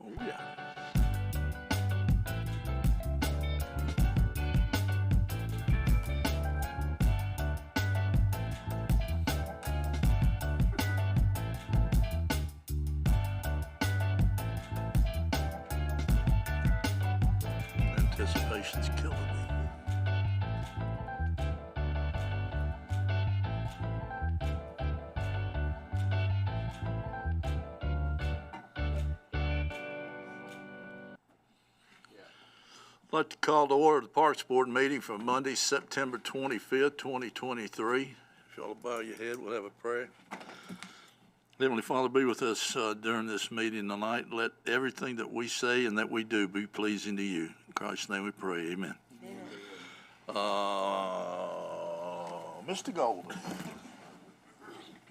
Oh, yeah. Anticipation's killing me. I'd like to call to order the Parks Board meeting for Monday, September 25th, 2023. If y'all bow your head, we'll have a prayer. Heavenly Father, be with us during this meeting tonight. Let everything that we say and that we do be pleasing to you. In Christ's name we pray, amen. Mr. Golden. Could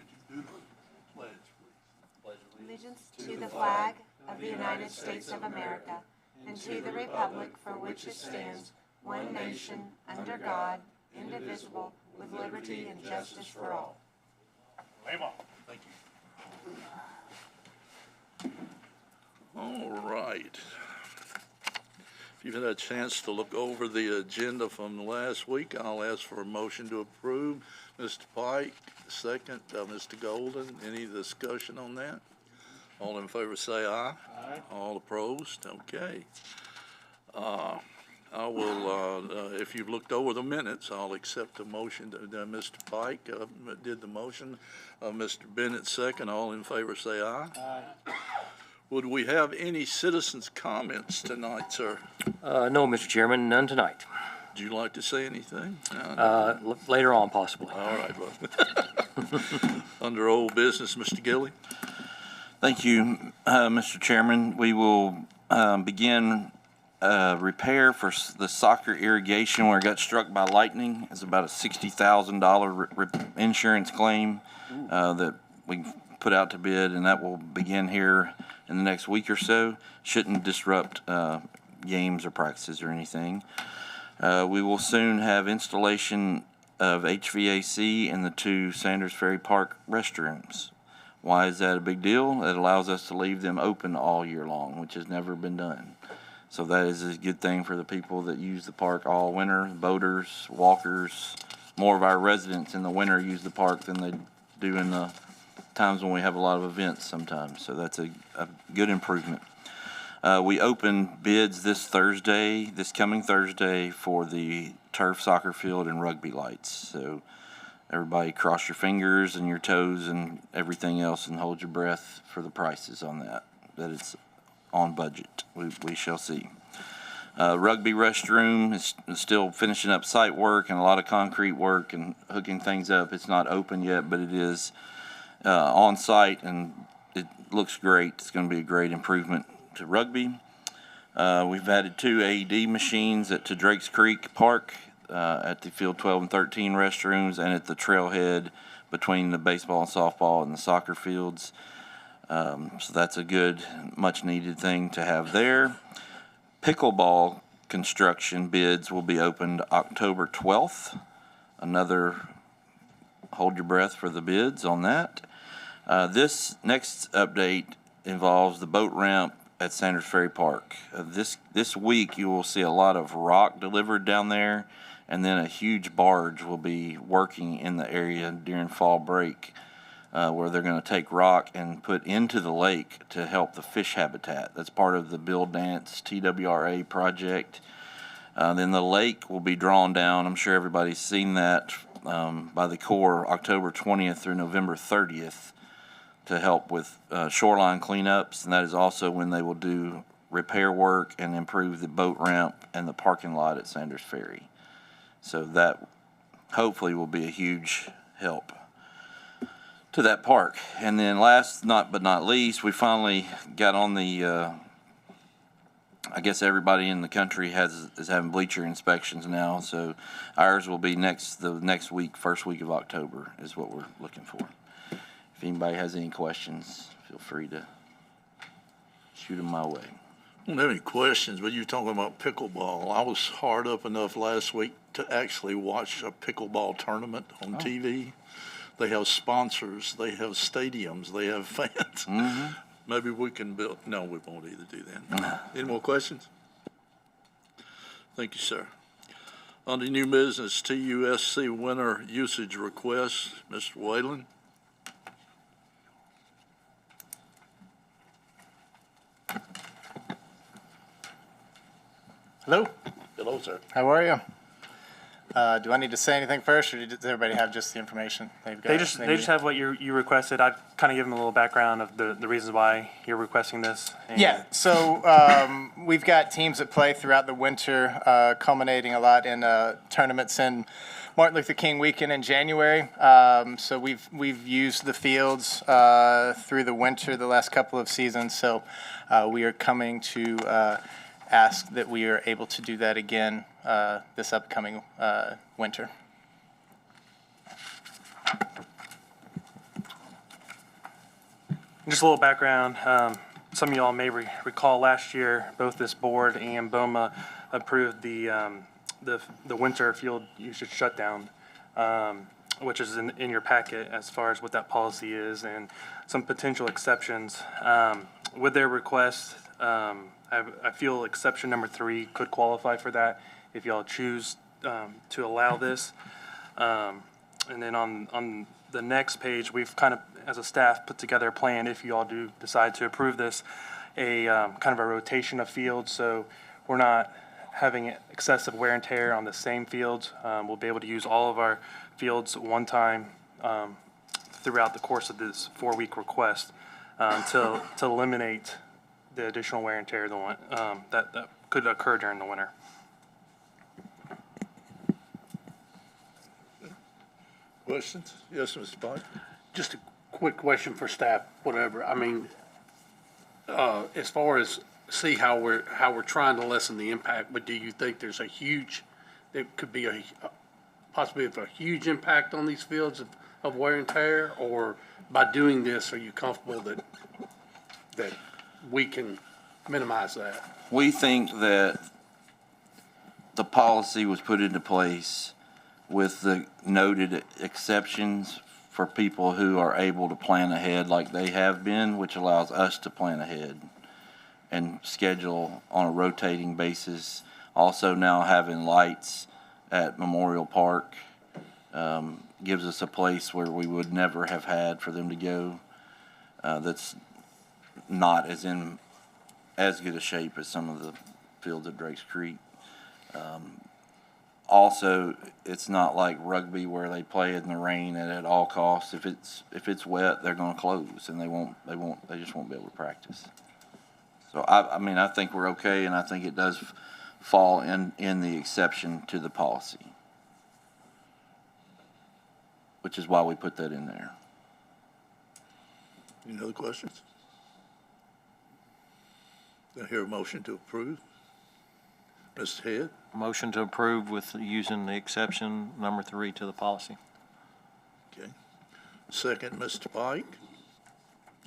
you do the pledge, please? Allegiance to the flag of the United States of America and to the republic for which it stands, one nation, under God, indivisible, with liberty and justice for all. Thank you. All right. If you've had a chance to look over the agenda from last week, I'll ask for a motion to approve. Mr. Pike, second, Mr. Golden. Any discussion on that? All in favor say aye. Aye. All opposed? Okay. I will, if you've looked over the minutes, I'll accept the motion that Mr. Pike did the motion. Mr. Bennett second. All in favor say aye. Aye. Would we have any citizens' comments tonight, sir? No, Mr. Chairman, none tonight. Would you like to say anything? Later on, possibly. All right, well. Under old business, Mr. Gilly. Thank you, Mr. Chairman. We will begin repair for the soccer irrigation where it got struck by lightning. It's about a $60,000 insurance claim that we put out to bid, and that will begin here in the next week or so. Shouldn't disrupt games or practices or anything. We will soon have installation of HVAC in the two Sanders Ferry Park restrooms. Why is that a big deal? It allows us to leave them open all year long, which has never been done. So that is a good thing for the people that use the park all winter, boaters, walkers. More of our residents in the winter use the park than they do in the times when we have a lot of events sometimes. So that's a good improvement. We open bids this coming Thursday, for the turf soccer field and rugby lights. So everybody cross your fingers and your toes and everything else and hold your breath for the prices on that it's on budget. We shall see. Rugby restroom is still finishing up site work and a lot of concrete work and hooking things up. It's not open yet, but it is on site and it looks great. It's going to be a great improvement to rugby. We've added 2 AED machines to Drakes Creek Park at the Field 12 and 13 restrooms and at the trailhead between the baseball and softball and the soccer fields. So that's a good, much needed thing to have there. Pickleball construction bids will be opened October 12th. Another hold your breath for the bids on that. This next update involves the boat ramp at Sanders Ferry Park. This week you will see a lot of rock delivered down there, and then a huge barge will be working in the area during fall break, where they're going to take rock and put into the lake to help the fish habitat. That's part of the Build Dance TWRA project. Then the lake will be drawn down. I'm sure everybody's seen that by the Corps, October 20th through November 30th, to help with shoreline cleanups, and that is also when they will do repair work and improve the boat ramp and the parking lot at Sanders Ferry. So that hopefully will be a huge help to that park. And then last but not least, we finally got on the I guess everybody in the country is having bleacher inspections now, so ours will be the next week, first week of October is what we're looking for. If anybody has any questions, feel free to shoot them my way. I don't have any questions, but you're talking about pickleball. I was hard up enough last week to actually watch a pickleball tournament on TV. They have sponsors, they have stadiums, they have fans. Mm-hmm. Maybe we can build, no, we won't either do that. Any more questions? Thank you, sir. On the new business, TUSC winter usage request, Mr. Whalen. Hello, Hello, sir. how are you? Do I need to say anything first, or does everybody have just the information they've got? They just have what you requested. I'd kind of give them a little background of the reasons why you're requesting this. And Yeah, so we've got teams that play throughout the winter, culminating a lot in tournaments in Martin Luther King weekend in January. So we've used the fields through the winter the last couple of seasons. So we are coming to ask that we are able to do that again this upcoming winter. Just a little background. Some of y'all may recall last year, both this board and BOMA approved the winter field usage shutdown, which is in your packet as far as what that policy is and some potential exceptions. With their request, I feel exception number 3 could qualify for that if y'all choose to allow this. And then on the next page, we've kind of, as a staff, put together a plan if you all do decide to approve this, a kind of a rotation of fields, so we're not having excessive wear and tear on the same fields. We'll be able to use all of our fields one time throughout the course of this 4-week request to eliminate the additional wear and tear that could occur during the winter. Questions? Yes, Mr. Pike? Just a quick question for staff, whatever. I mean, as far as see how we're trying to lessen the impact, but do you think there could be possibly a huge impact on these fields of wear and tear? Or by doing this, are you comfortable that we can minimize that? We think that the policy was put into place with the noted exceptions for people who are able to plan ahead like they have been, which allows us to plan ahead and schedule on a rotating basis. Also now having lights at Memorial Park gives us a place where we would never have had for them to go that's not in as good a shape as some of the fields at Drakes Creek. Also, it's not like rugby where they play in the rain and at all costs. If it's wet, they're going to close, and they just won't be able to practice. So I mean, I think we're okay, and I think it does fall in the exception to the policy, which is why we put that in there. Any other questions? Do I hear a motion to approve? Mr. Head? Motion to approve with using the exception number 3 to the policy. Okay. Second, Mr. Pike.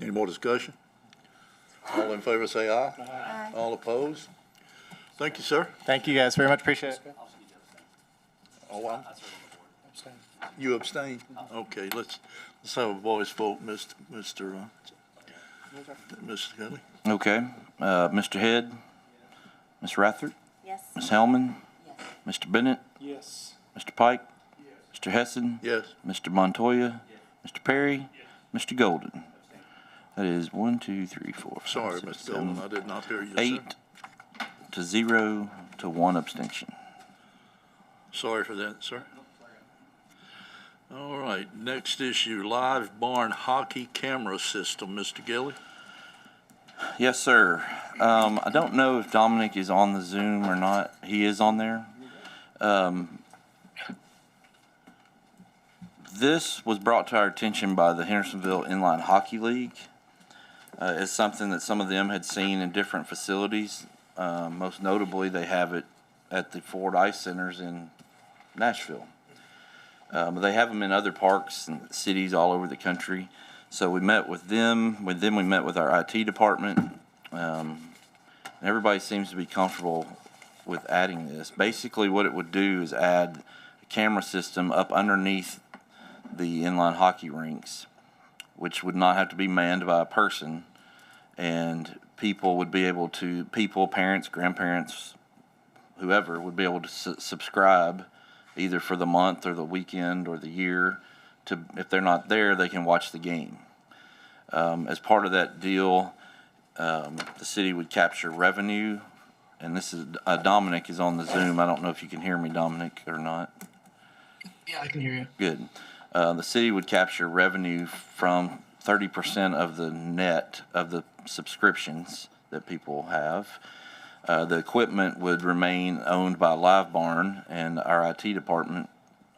Any more discussion? All in favor say aye. Aye. All opposed? Thank you, sir. Thank you guys very much. Appreciate it. Oh, you abstain? Okay, let's have a voice vote, Mr. Kelly. Okay, Mr. Head, Ms. Rathert, Yes. Ms. Hellman, Mr. Bennett, Yes. Mr. Pike, Mr. Hessen, Yes. Mr. Montoya, Mr. Perry, Mr. Golden. That is 1, 2, 3, 4, 5, Sorry, 6, Mr. Golden, 7, I did not hear you, sir. 8 to 0 to 1 abstention. Sorry for that, sir. All right, next issue, live barn hockey camera system, Mr. Gilly. Yes, sir. I don't know if Dominic is on the Zoom or not. He is on there. This was brought to our attention by the Hendersonville Inline Hockey League. It's something that some of them had seen in different facilities. Most notably, they have it at the Ford Ice Centers in Nashville. But they have them in other parks and cities all over the country. So we met with them. We met with our IT department. And everybody seems to be comfortable with adding this. Basically, what it would do is add a camera system up underneath the inline hockey rinks, which would not have to be manned by a person. And people, parents, grandparents, whoever, would be able to subscribe either for the month or the weekend or the year to, if they're not there, they can watch the game. As part of that deal, the city would capture revenue, and this is, Dominic is on the Zoom. I don't know if you can hear me, Dominic, or not. Yeah, I can hear you. Good. The city would capture revenue from 30% of the net of the subscriptions that people have. The equipment would remain owned by Live Barn, and our IT department,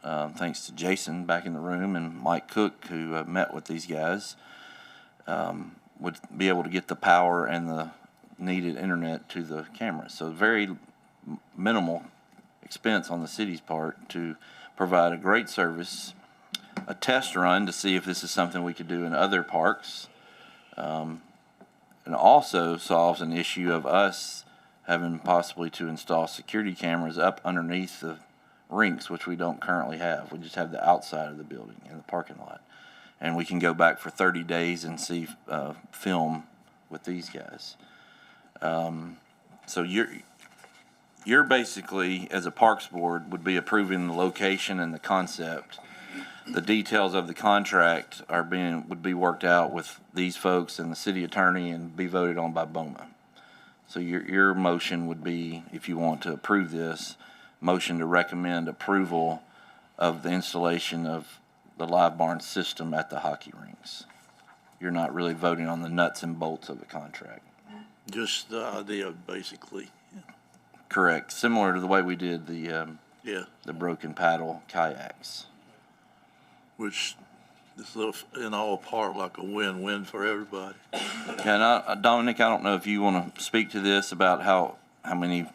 thanks to Jason back in the room and Mike Cook, who met with these guys, would be able to get the power and the needed internet to the cameras. So very minimal expense on the city's part to provide a great service, a test run to see if this is something we could do in other parks, and also solves an issue of us having possibly to install security cameras up underneath the rinks, which we don't currently have. We just have the outside of the building in the parking lot. And we can go back for 30 days and see film with these guys. So you're basically, as a Parks Board, would be approving the location and the concept. The details of the contract would be worked out with these folks and the city attorney and be voted on by BOMA. So your motion would be, if you want to approve this, motion to recommend approval of the installation of the Live Barn system at the hockey rinks. You're not really voting on the nuts and bolts of the contract. Just the idea, basically. Correct. Similar to the way we did the Yeah, broken paddle kayaks. which is in all part like a win-win for everybody. Yeah, and Dominic, I don't know if you want to speak to this about how many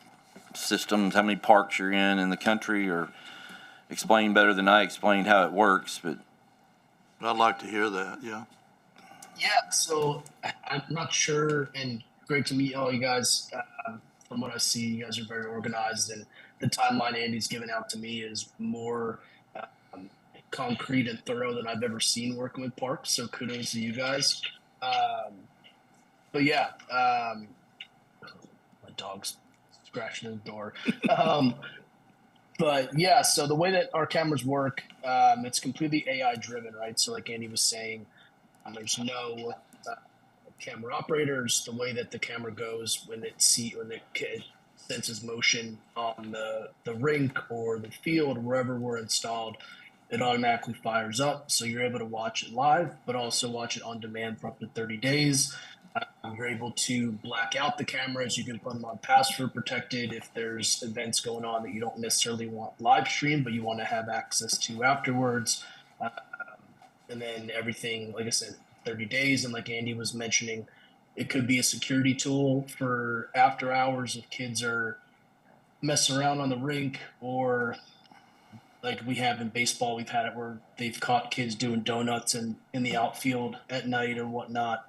systems, how many parks you're in the country, or explain better than I explained how it works, but. I'd like to hear that, yeah. Yeah, so I'm not sure, and great to meet all you guys. From what I see, you guys are very organized, and the timeline Andy's given out to me is more concrete and thorough than I've ever seen working with parks. So kudos to you guys. But yeah, my dog's scratching the door. But yeah, so the way that our cameras work, it's completely AI driven, right? So like Andy was saying, there's no camera operators. The way that the camera goes when it senses motion on the rink or the field, wherever we're installed, it automatically fires up. So you're able to watch it live, but also watch it on demand for up to 30 days. You're able to black out the cameras. You can put them on password protected if there's events going on that you don't necessarily want live stream, but you want to have access to afterwards. And then everything, like I said, 30 days. And like Andy was mentioning, it could be a security tool for after hours if kids are messing around on the rink, or like we have in baseball, we've had it where they've caught kids doing donuts in the outfield at night or whatnot.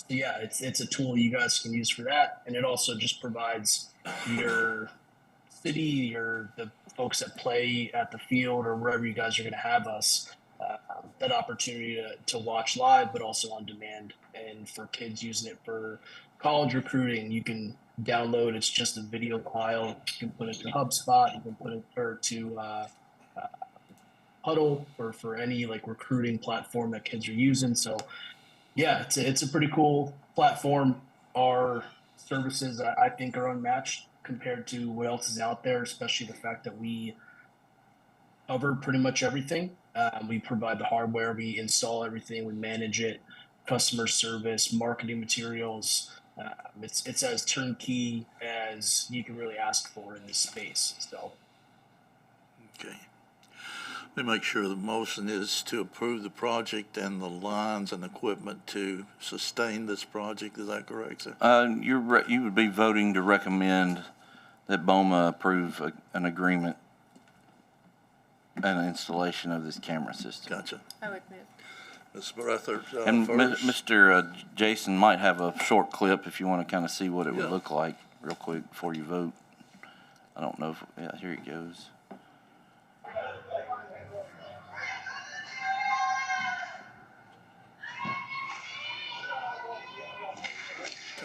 Yeah, it's a tool you guys can use for that, and it also just provides your city or the folks that play at the field or wherever you guys are going to have us that opportunity to watch live, but also on demand. And for kids using it for college recruiting, you can download. It's just a video file. You can put it to HubSpot. You can put it to Huddle or for any like recruiting platform that kids are using. So yeah, it's a pretty cool platform. Our services, I think, are unmatched compared to what else is out there, especially the fact that we cover pretty much everything. We provide the hardware, we install everything, we manage it, customer service, marketing materials. It's as turnkey as you can really ask for in this space. So, Okay. Let me make sure the motion is to approve the project and the lines and equipment to sustain this project. Is that correct, sir? You would be voting to recommend that BOMA approve an agreement and installation of this camera system. Gotcha. I would move. Ms. Breather, And first. Mr. Jason might have a short clip if you want to kind of see what it would Yeah. look like real quick before you vote. I don't know if, yeah, here it goes.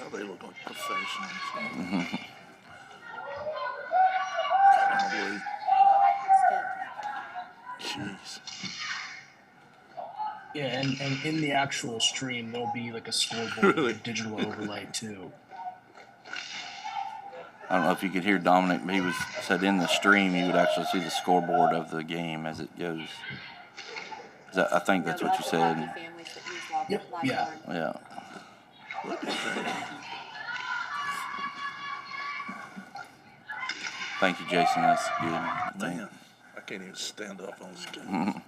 Yeah, they look like professionals. Golly. Jeez. Yeah, and in the actual stream, there'll be like a scoreboard, Really? like a digital overlay too. I don't know if you could hear Dominic, but he said in the stream you would actually see the scoreboard of the game as it goes. I think that's what you said. Yep. Yeah. Yeah. Look at that. Thank you, Jason. That's good. Man, I can't even stand up on this game.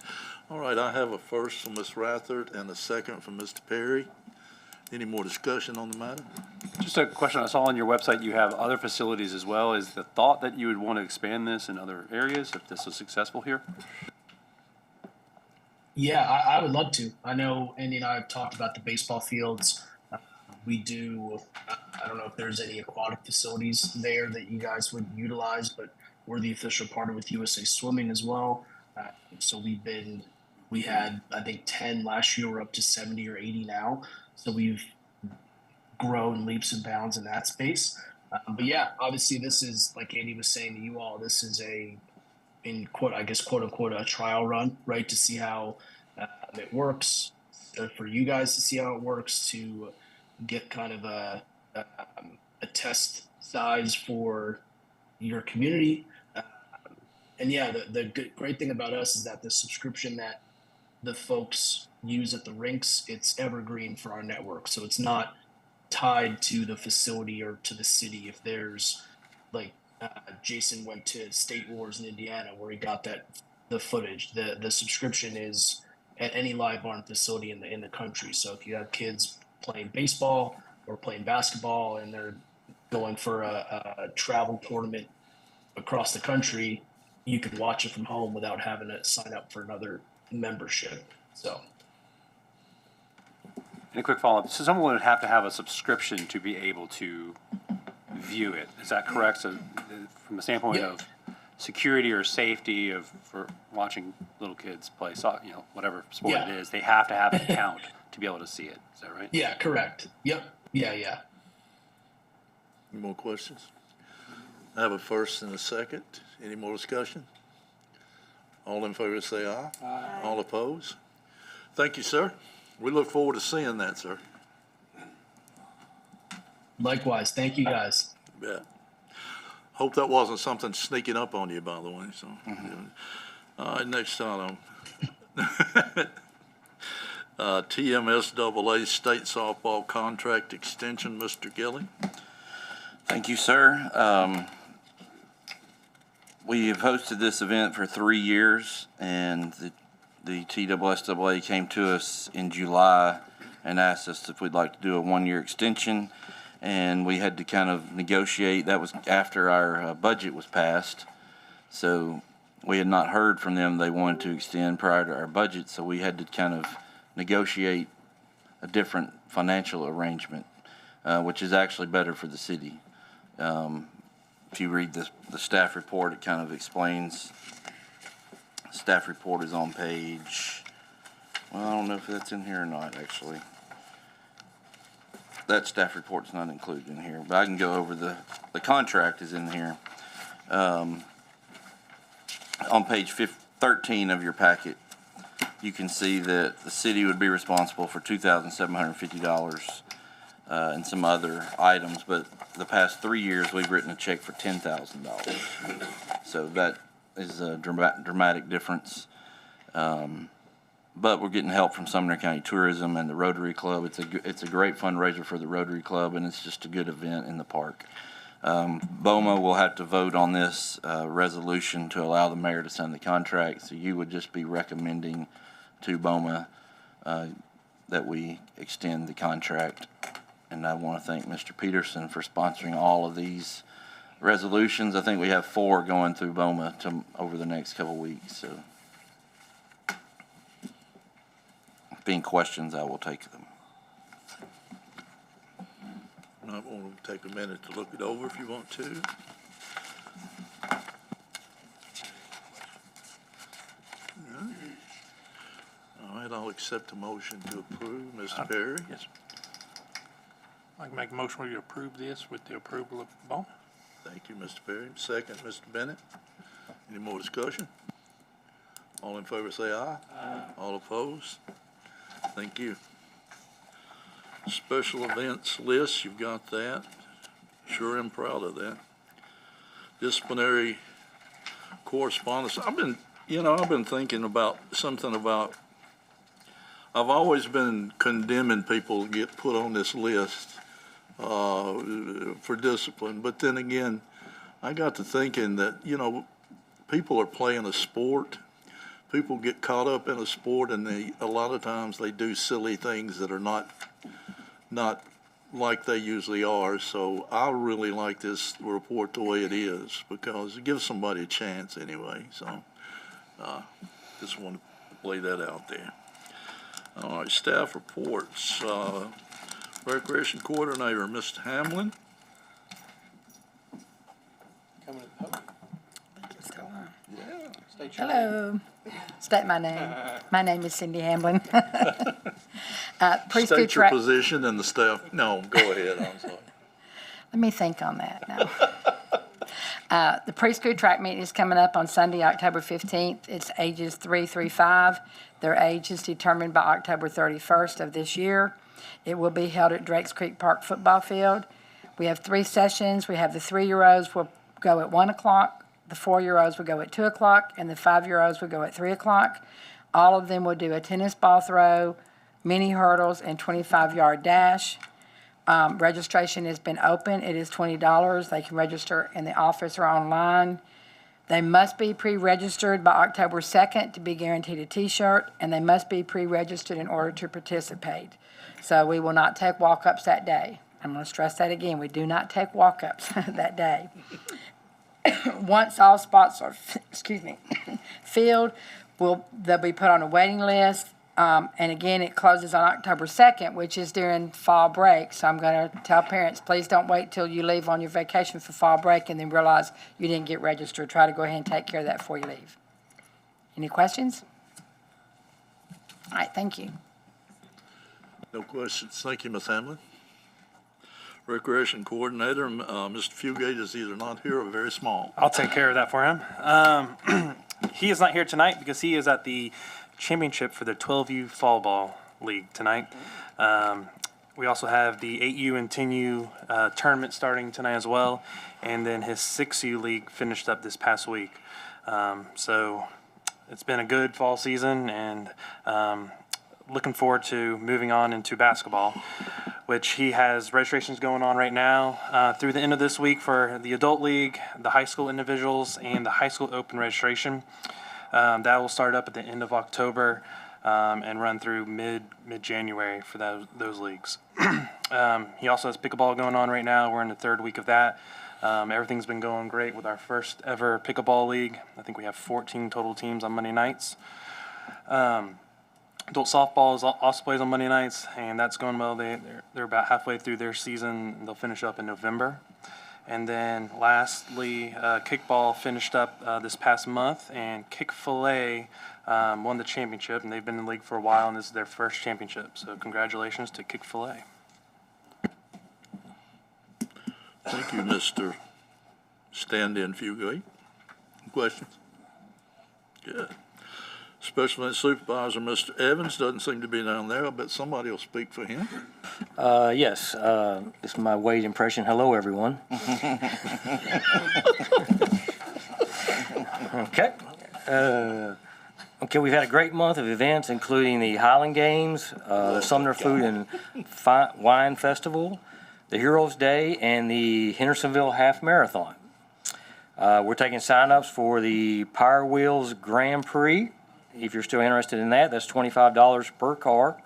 All right, I have a first from Ms. Rathert and a second from Mr. Perry. Any more discussion on the matter? Just a question. I saw on your website you have other facilities as well. Is the thought that you would want to expand this in other areas if this was successful here? Yeah, I would love to. I know Andy and I have talked about the baseball fields. We do. I don't know if there's any aquatic facilities there that you guys would utilize, but we're the official partner with USA Swimming as well. So we had, I think, 10 last year. We're up to 70 or 80 now. So we've grown leaps and bounds in that space. But yeah, obviously this is, like Andy was saying to you all, this is quote unquote, a trial run, right? To see how it works, for you guys to see how it works, to get kind of a test size for your community. And yeah, the great thing about us is that the subscription that the folks use at the rinks, it's evergreen for our network. So it's not tied to the facility or to the city. If there's like Jason went to State Wars in Indiana where he got the footage, the subscription is at any live barn facility in the country. So if you have kids playing baseball or playing basketball and they're going for a travel tournament across the country, you can watch it from home without having to sign up for another membership. So. And a quick follow-up. So someone would have to have a subscription to be able to view it. Is that correct? So from the standpoint of security or safety for watching little kids play soccer, whatever sport it is, they have to have an account to be able to see it. Is that right? Yeah, correct. Yep. Yeah. Any more questions? I have a first and a second. Any more discussion? All in favor say aye. Aye. All opposed? Thank you, sir. We look forward to seeing that, sir. Likewise. Thank you, guys. Yeah. Hope that wasn't something sneaking up on you, by the way. So, all right, next item. TMSAA State Softball Contract Extension, Mr. Gilly. Thank you, sir. We have hosted this event for 3 years, and the TSSAA came to us in July and asked us if we'd like to do a 1-year extension, and we had to kind of negotiate. That was after our budget was passed, so we had not heard from them they wanted to extend prior to our budget, so we had to kind of negotiate a different financial arrangement, which is actually better for the city. If you read the staff report, it kind of explains. Staff report is on page, well, I don't know if that's in here or not, actually. That staff report's not included in here, but I can go over the contract is in here. On page 13 of your packet, you can see that the city would be responsible for $2,750 and some other items, but the past 3 years we've written a check for $10,000. So that is a dramatic difference. But we're getting help from Sumner County Tourism and the Rotary Club. It's a great fundraiser for the Rotary Club, and it's just a good event in the park. BOMA will have to vote on this resolution to allow the mayor to sign the contract. So you would just be recommending to BOMA that we extend the contract. And I want to thank Mr. Peterson for sponsoring all of these resolutions. I think we have 4 going through BOMA over the next couple weeks. So, if being questions, I will take them. I want to take a minute to look it over if you want to. All right, I'll accept a motion to approve. Mr. Perry? Yes. I'd like to make a motion to approve this with the approval of Bowman. Thank you, Mr. Perry. Second, Mr. Bennett. Any more discussion? All in favor say aye. Aye. All opposed? Thank you. Special events list, you've got that. Sure am proud of that. Disciplinary correspondence. I've been thinking about something about, I've always been condemning people to get put on this list for discipline. But then again, I got to thinking that, people are playing a sport. People get caught up in a sport, and a lot of times they do silly things that are not like they usually are. So I really like this report the way it is, because it gives somebody a chance anyway. So just want to lay that out there. All right, staff reports. Recreation Coordinator, Mr. Hamlin. Hello. State my name. My name is Cindy Hamlin. Preschool State your track. position and the staff. No, go ahead. I'm sorry. Let me think on that now. The preschool track meeting is coming up on Sunday, October 15th. It's ages 3 through 5. Their age is determined by October 31st of this year. It will be held at Drakes Creek Park football field. We have 3 sessions. We have the 3-year-olds will go at 1 o'clock. The 4-year-olds will go at 2 o'clock, and the 5-year-olds will go at 3 o'clock. All of them will do a tennis ball throw, mini hurdles, and 25-yard dash. Registration has been open. It is $20. They can register in the office or online. They must be pre-registered by October 2nd to be guaranteed a T-shirt, and they must be pre-registered in order to participate. So we will not take walk-ups that day. I'm going to stress that again. We do not take walk-ups that day. Once all spots are, filled, they'll be put on a waiting list. And again, it closes on October 2nd, which is during fall break. So I'm going to tell parents, please don't wait till you leave on your vacation for fall break and then realize you didn't get registered. Try to go ahead and take care of that before you leave. Any questions? All right, thank you. No questions. Thank you, Ms. Hamlin. Recreation Coordinator, Mr. Fugate is either not here or very small. I'll take care of that for him. He is not here tonight because he is at the championship for the 12U Fall Ball League tonight. We also have the 8U and 10U tournament starting tonight as well, and then his 6U league finished up this past week. So it's been a good fall season, and looking forward to moving on into basketball, which he has registrations going on right now through the end of this week for the adult league, the high school individuals, and the high school open registration. That will start up at the end of October and run through mid-January for those leagues. He also has pickleball going on right now. We're in the 3rd week of that. Everything's been going great with our first ever pickleball league. I think we have 14 total teams on Monday nights. Adult softball also plays on Monday nights, and that's going well. They're about halfway through their season. They'll finish up in November. And then lastly, kickball finished up this past month, and Kick-Fil-A won the championship, and they've been in the league for a while, and this is their first championship. So congratulations to Kick-Fil-A. Thank you, Mr. Stand-in Fugate. Questions? Good. Special Event Supervisor, Mr. Evans, doesn't seem to be down there. I bet somebody will speak for him. Yes, this is my Wade impression. Hello, everyone. Okay. Okay, we've had a great month of events, including the Highland Games, the Sumner Food and Wine Festival, the Heroes Day, and the Hendersonville Half Marathon. We're taking sign-ups for the Power Wheels Grand Prix. If you're still interested in that, that's $25 per car.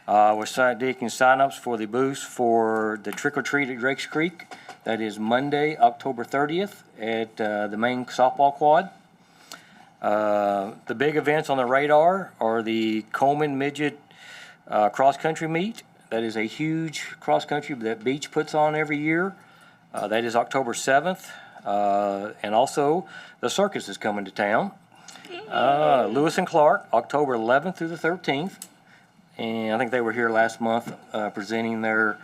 We're taking sign-ups for the booth for the Trick or Treat at Drakes Creek. That is Monday, October 30th at the main softball quad. The big events on the radar are the Coleman Midget cross-country meet. That is a huge cross-country that Beach puts on every year. That is October 7th. And also, the circus is coming to town. Lewis and Clark, October 11th through the 13th. And I think they were here last month presenting their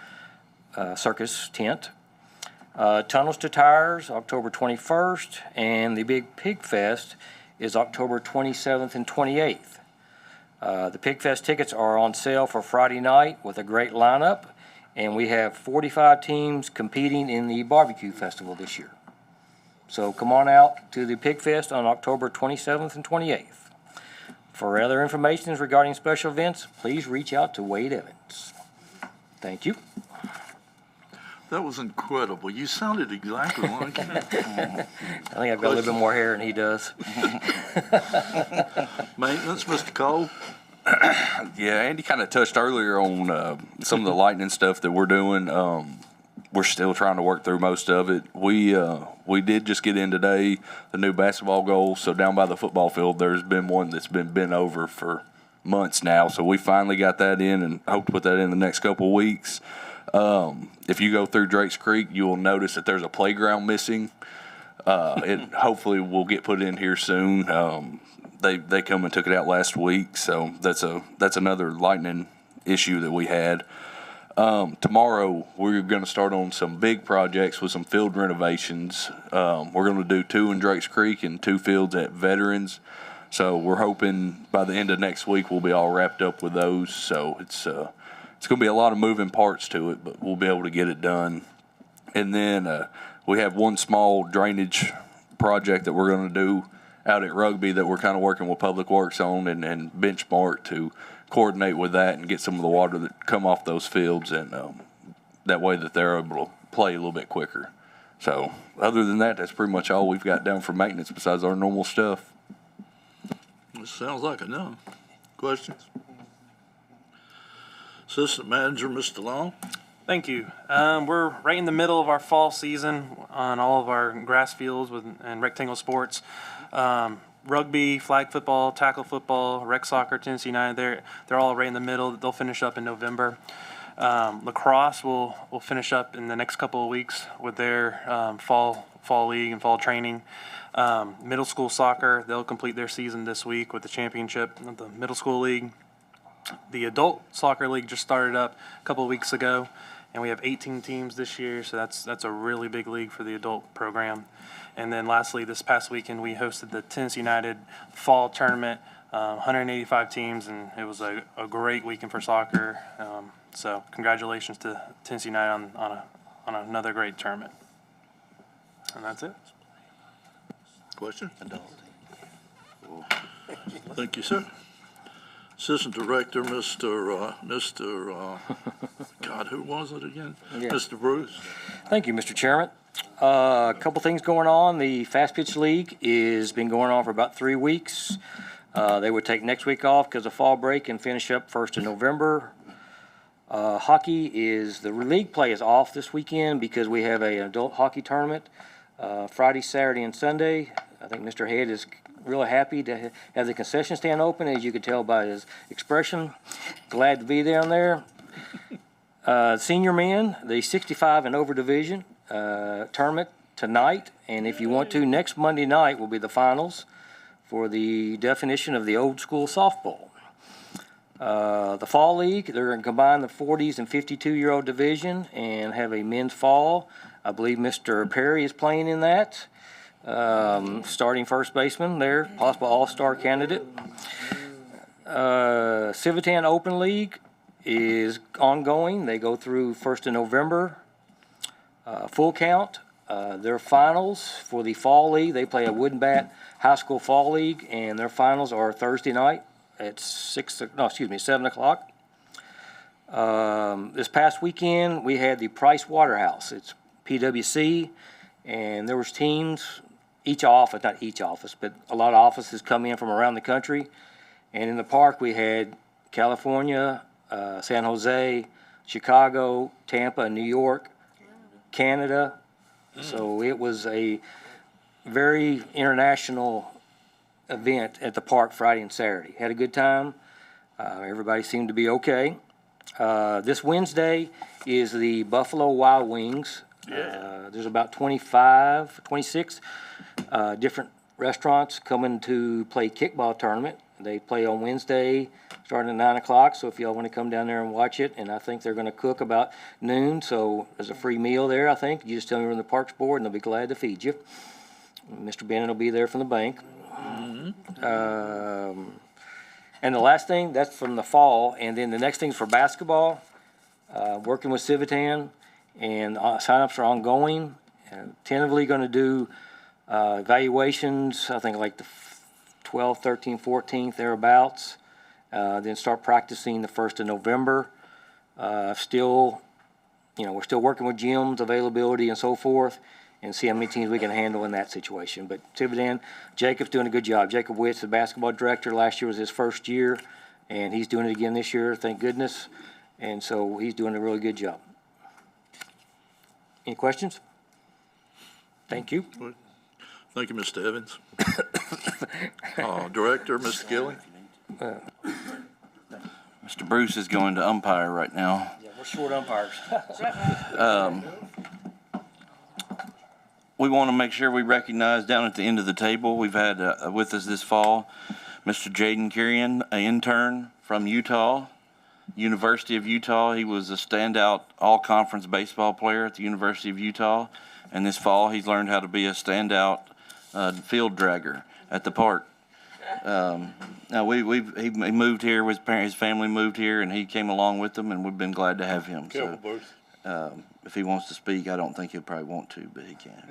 circus tent. Tunnels to Tires, October 21st, and the Big Pig Fest is October 27th and 28th. The Pig Fest tickets are on sale for Friday night with a great lineup, and we have 45 teams competing in the barbecue festival this year. So come on out to the Pig Fest on October 27th and 28th. For other information regarding special events, please reach out to Wade Evans. Thank you. That was incredible. You sounded exactly like him. I think I've got a little bit more hair than he does. Maintenance, Mr. Cole? Yeah, Andy kind of touched earlier on some of the lightning stuff that we're doing. We're still trying to work through most of it. We did just get in today the new basketball goal. So down by the football field, there's been one that's been bent over for months now. So we finally got that in and hope to put that in the next couple of weeks. If you go through Drake's Creek, you will notice that there's a playground missing. It hopefully will get put in here soon. They come and took it out last week, so that's another lightning issue that we had. Tomorrow we're going to start on some big projects with some field renovations. We're going to do 2 in Drake's Creek and 2 fields at Veterans. So we're hoping by the end of next week we'll be all wrapped up with those. So it's going to be a lot of moving parts to it, but we'll be able to get it done. And then we have one small drainage project that we're going to do out at Rugby that we're kind of working with Public Works on and Benchmark to coordinate with that and get some of the water that come off those fields, and that way that they're able to play a little bit quicker. So other than that, that's pretty much all we've got down for maintenance besides our normal stuff. It sounds like enough. Questions? Assistant Manager, Mr. Long? Thank you. We're right in the middle of our fall season on all of our grass fields and rectangle sports. Rugby, flag football, tackle football, rec soccer, Tennessee United, they're all right in the middle. They'll finish up in November. Lacrosse will finish up in the next couple of weeks with their fall league and fall training. Middle school soccer, they'll complete their season this week with the championship of the middle school league. The adult soccer league just started up a couple of weeks ago, and we have 18 teams this year, so that's a really big league for the adult program. And then lastly, this past weekend, we hosted the Tennessee United Fall Tournament, 185 teams, and it was a great weekend for soccer. So congratulations to Tennessee United on another great tournament. And that's it. Question? Thank you, sir. Assistant Director, God, who was it again? Yeah. Mr. Bruce? Thank you, Mr. Chairman. A couple things going on. The Fast Pitch League has been going on for about 3 weeks. They would take next week off because of fall break and finish up 1st of November. Hockey the league play is off this weekend because we have an adult hockey tournament Friday, Saturday, and Sunday. I think Mr. Head is really happy to have the concession stand open, as you could tell by his expression. Glad to be down there. Senior men, the 65 and over division tournament tonight, and if you want to, next Monday night will be the finals for the definition of the old school softball. The fall league, they're going to combine the 40s and 52-year-old division and have a men's fall. I believe Mr. Perry is playing in that. Starting first baseman there, possible all-star candidate. Civitan Open League is ongoing. They go through 1st of November. Full count. Their finals for the fall league, they play a Wooden Bat High School Fall League, and their finals are Thursday night at 7 o'clock. This past weekend, we had the Price Waterhouse. It's PWC, and there was teams, not each office, but a lot of offices come in from around the country. And in the park, we had California, San Jose, Chicago, Tampa, New York, Canada. So it was a very international event at the park Friday and Saturday. Had a good time. Everybody seemed to be okay. This Wednesday is the Buffalo Wild Wings. There's about 26 different restaurants coming to play kickball tournament. They play on Wednesday, starting at 9 o'clock, so if y'all want to come down there and watch it, and I think they're going to cook about noon, so there's a free meal there, I think. You just tell me we're in the Parks Board, and they'll be glad to feed you. Mr. Bannon will be there from the bank. And the last thing, that's from the fall, and then the next thing's for basketball, working with Civitan, and signups are ongoing. Tentatively going to do evaluations, I think like the 12th, 13th, 14th, thereabouts. Then start practicing the 1st of November. We're still working with gyms, availability, and so forth, and see how many teams we can handle in that situation. But Civitan, Jacob's doing a good job. Jacob Witt's the basketball director. Last year was his first year, and he's doing it again this year, thank goodness. And so he's doing a really good job. Any questions? Thank you. Thank you, Mr. Evans. Director, Mr. Gilly. Mr. Bruce is going to umpire right now. Yeah, we're short umpires. We want to make sure we recognize down at the end of the table, we've had with us this fall, Mr. Jaden Kirian, an intern from Utah, University of Utah. He was a standout all-conference baseball player at the University of Utah. And this fall, he's learned how to be a standout field dragger at the park. Now he moved here. His family moved here, and he came along with them, and we've been glad to have him. Careful, So, if he wants to speak, I don't think he'll probably want to, but he can.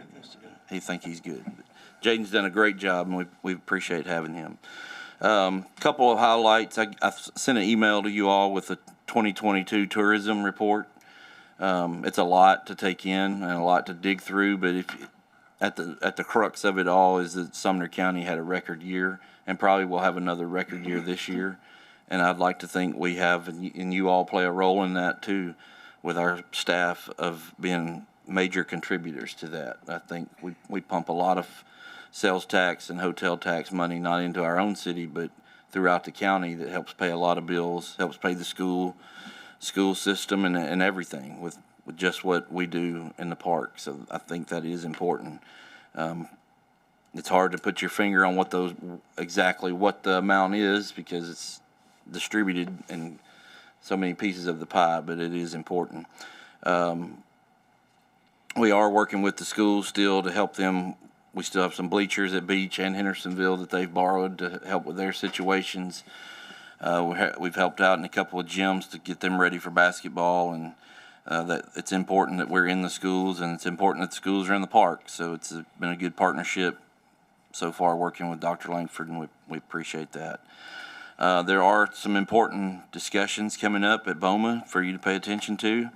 He think he's good. But Jaden's done a great job, and we appreciate having him. Couple of highlights. I sent an email to you all with the 2022 tourism report. It's a lot to take in and a lot to dig through, but at the crux of it all is that Sumner County had a record year and probably will have another record year this year. And I'd like to think we have, and you all play a role in that too, with our staff of being major contributors to that. I think we pump a lot of sales tax and hotel tax money, not into our own city, but throughout the county, that helps pay a lot of bills, helps pay the school system and everything with just what we do in the park. So I think that is important. It's hard to put your finger on exactly what the amount is because it's distributed in so many pieces of the pie, but it is important. We are working with the schools still to help them. We still have some bleachers at Beach and Hendersonville that they've borrowed to help with their situations. We've helped out in a couple of gyms to get them ready for basketball, and that it's important that we're in the schools, and it's important that the schools are in the park. So it's been a good partnership so far working with Dr. Langford, and we appreciate that. There are some important discussions coming up at BOMA for you to pay attention to.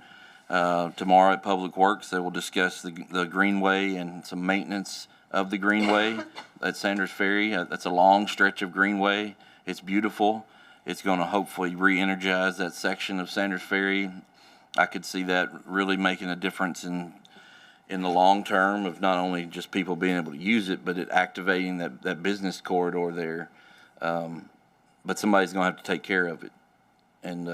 Tomorrow at Public Works, they will discuss the Greenway and some maintenance of the Greenway at Sanders Ferry. That's a long stretch of Greenway. It's beautiful. It's going to hopefully re-energize that section of Sanders Ferry. I could see that really making a difference in the long term of not only just people being able to use it, but it activating that business corridor there. But somebody's going to have to take care of it, and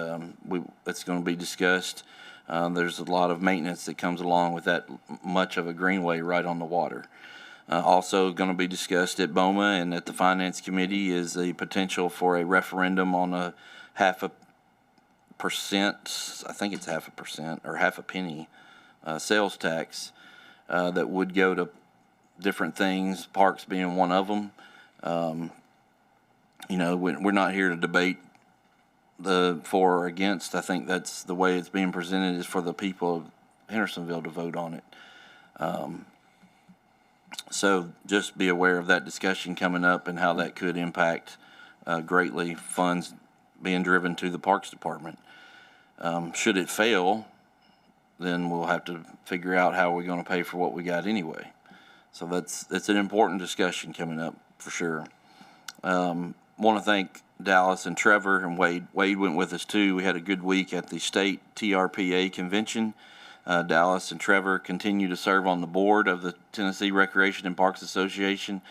it's going to be discussed. There's a lot of maintenance that comes along with that much of a greenway right on the water. Also going to be discussed at BOMA and at the Finance Committee is the potential for a referendum on a 0.5%, I think it's 0.5% or half a penny sales tax that would go to different things, parks being one of them. We're not here to debate the for or against. I think that's the way it's being presented is for the people of Hendersonville to vote on it. So just be aware of that discussion coming up and how that could impact greatly funds being driven to the Parks Department. Should it fail, then we'll have to figure out how we're going to pay for what we got anyway. So that's an important discussion coming up for sure. Want to thank Dallas and Trevor and Wade. Wade went with us too. We had a good week at the state TRPA convention. Dallas and Trevor continue to serve on the board of the Tennessee Recreation and Parks Association.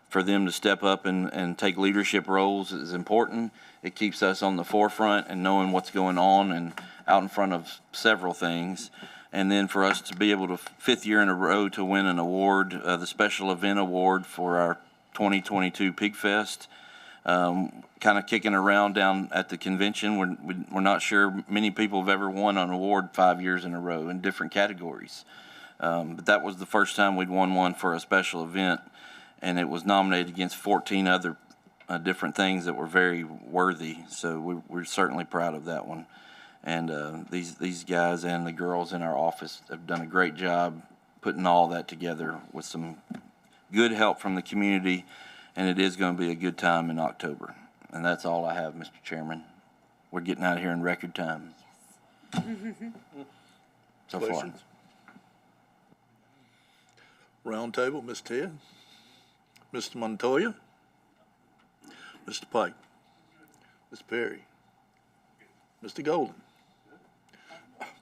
For them to step up and take leadership roles is important. It keeps us on the forefront and knowing what's going on and out in front of several things. And then for us to be able to, 5th year in a row, to win an award, the Special Event Award for our 2022 Pig Fest. kind of kicking around down at the convention. We're not sure many people have ever won an award 5 years in a row in different categories. But that was the first time we'd won one for a special event, and it was nominated against 14 other different things that were very worthy. So we're certainly proud of that one. And these guys and the girls in our office have done a great job putting all that together with some good help from the community, and it is going to be a good time in October. And that's all I have, Mr. Chairman. We're getting out of here in record time. So far. Questions? Round table, Ms. Ted, Mr. Montoya, Mr. Pike, Ms. Perry, Mr. Golden,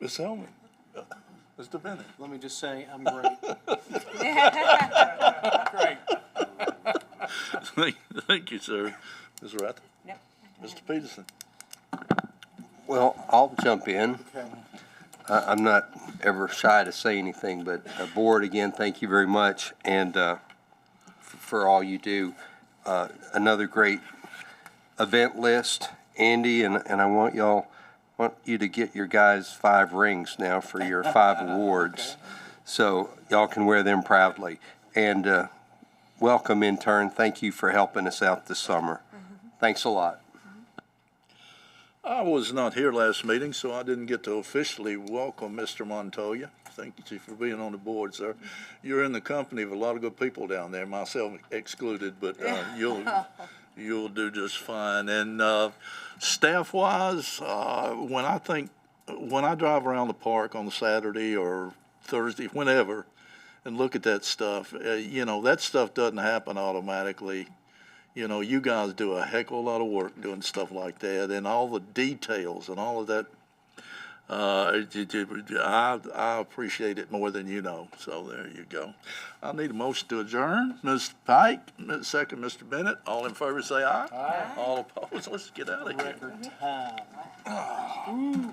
Ms. Hellman, Mr. Bennett. Let me just say, I'm great. Thank you, sir. Ms. Rath? Nope. Mr. Peterson? Well, I'll jump in. I'm not ever shy to say anything, but board, again, thank you very much, and for all you do. Another great event list, Andy, and I want you to get your guys 5 rings now for your 5 awards, so y'all can wear them proudly. And welcome, intern. Thank you for helping us out this summer. Thanks a lot. I was not here last meeting, so I didn't get to officially welcome Mr. Montoya. Thank you for being on the board, sir. You're in the company of a lot of good people down there, myself excluded, but you'll do just fine. And staff-wise, when I drive around the park on Saturday or Thursday, whenever, and look at that stuff, that stuff doesn't happen automatically. You guys do a heck of a lot of work doing stuff like that, and all the details and all of that. I appreciate it more than you know. So there you go. I need a motion to adjourn. Ms. Pike, second, Mr. Bennett. All in favor, say aye. Aye. All opposed. Let's get out of here. Record time.